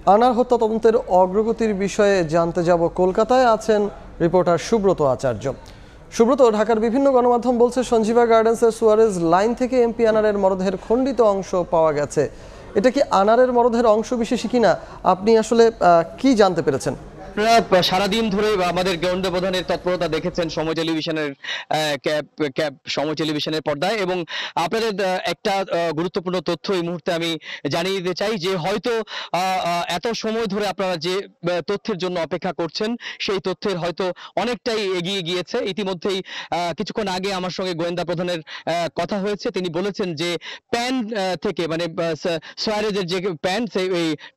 আনার হত্যা তদন্তের অগ্রগতির বিষয়ে জানতে যাব কলকাতায় আছেন রিপোর্টার সুব্রত আচার্য। সুব্রত, ঢাকার বিভিন্ন গণমাধ্যম বলছে সঞ্জীবা গার্ডেন্সের সুয়ারেজ লাইন থেকে এমপি আনারের মরদেহের খণ্ডিত অংশ পাওয়া গেছে। এটা কি আনারের মরদেহের অংশ বিশেষই কিনা? আপনি আসলে কি জানতে পেরেছেন? আপনারা সারাদিন ধরে আমাদের গোয়েন্দা প্রধানের তৎপরতা দেখেছেন সময় টেলিভিশনের পর্দায়, এবং আপনাদের একটা গুরুত্বপূর্ণ তথ্য এই মুহূর্তে আমি জানিয়ে দিতে চাই যে হয়তো এত সময় ধরে আপনারা যে তথ্যের জন্য অপেক্ষা করছেন সেই তথ্যের হয়তো অনেকটাই এগিয়ে গিয়েছে। ইতিমধ্যেই কিছুক্ষণ আগে আমার সঙ্গে গোয়েন্দা প্রধানের কথা হয়েছে। তিনি বলেছেন যে প্যান থেকে মানে সোয়ারেজের যে প্যান, সেই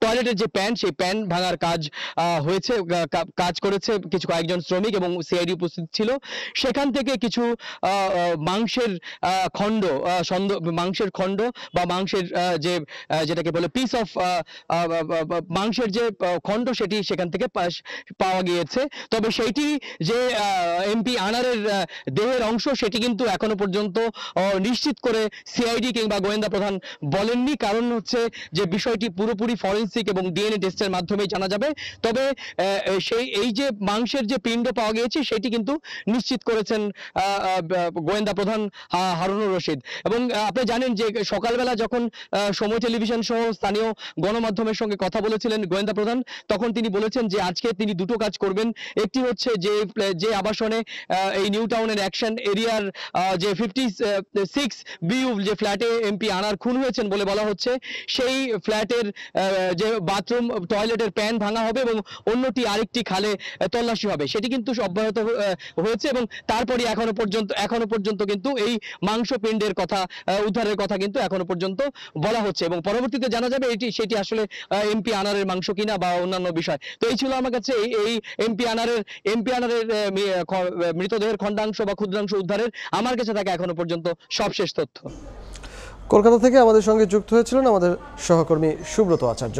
টয়লেটের যে প্যান, সেই প্যান ভাঙার কাজ হয়েছে, কাজ করেছে কিছু কয়েকজন শ্রমিক এবং সিআইডি উপস্থিত ছিল। সেখান থেকে কিছু মাংসের খণ্ড বা মাংসের যেটাকে বলে পিস অফ মাংসের যে খণ্ড, সেটি সেখান থেকে পাওয়া গিয়েছে। তবে সেইটি যে এমপি আনারের দেহের অংশ, সেটি কিন্তু এখনো পর্যন্ত নিশ্চিত করে সিআইডি কিংবা গোয়েন্দা প্রধান বলেননি। কারণ হচ্ছে যে বিষয়টি পুরোপুরি ফরেনসিক এবং ডিএনএ টেস্টের মাধ্যমেই জানা যাবে। তবে এই যে মাংসের যে পিণ্ড পাওয়া গিয়েছে সেটি কিন্তু নিশ্চিত করেছেন গোয়েন্দা প্রধান হারুনুর রশিদ। এবং আপনি জানেন যে সকালবেলা যখন সময় টেলিভিশন সহ স্থানীয় গণমাধ্যমের সঙ্গে কথা বলেছিলেন গোয়েন্দা প্রধান, তখন তিনি বলেছেন যে আজকে তিনি দুটো কাজ করবেন। একটি হচ্ছে যে আবাসনে এই নিউ টাউনের অ্যাকশন এরিয়ার যে 56 বিউ যে ফ্ল্যাটে এমপি আনার খুন হয়েছেন বলে বলা হচ্ছে, সেই ফ্ল্যাটের যে বাথরুম টয়লেটের প্যান ভাঙা হবে এবং অন্যটি আরেকটি খালে তল্লাশি হবে, সেটি কিন্তু অব্যাহত হয়েছে। এবং তারপরে এখনো পর্যন্ত কিন্তু এই মাংস পিণ্ডের কথা উদ্ধারের কথা কিন্তু এখনো পর্যন্ত বলা হচ্ছে, এবং পরবর্তীতে জানা যাবে সেটি আসলে এমপি আনারের মাংস কিনা বা অন্যান্য বিষয়। তো এই ছিল আমার কাছে এই এমপি আনারের মৃতদেহের খণ্ডাংশ বা ক্ষুদ্রাংশ উদ্ধারের আমার কাছে থাকে এখনো পর্যন্ত সবশেষ তথ্য। কলকাতা থেকে আমাদের সঙ্গে যুক্ত হয়েছিলেন আমাদের সহকর্মী সুব্রত আচার্য।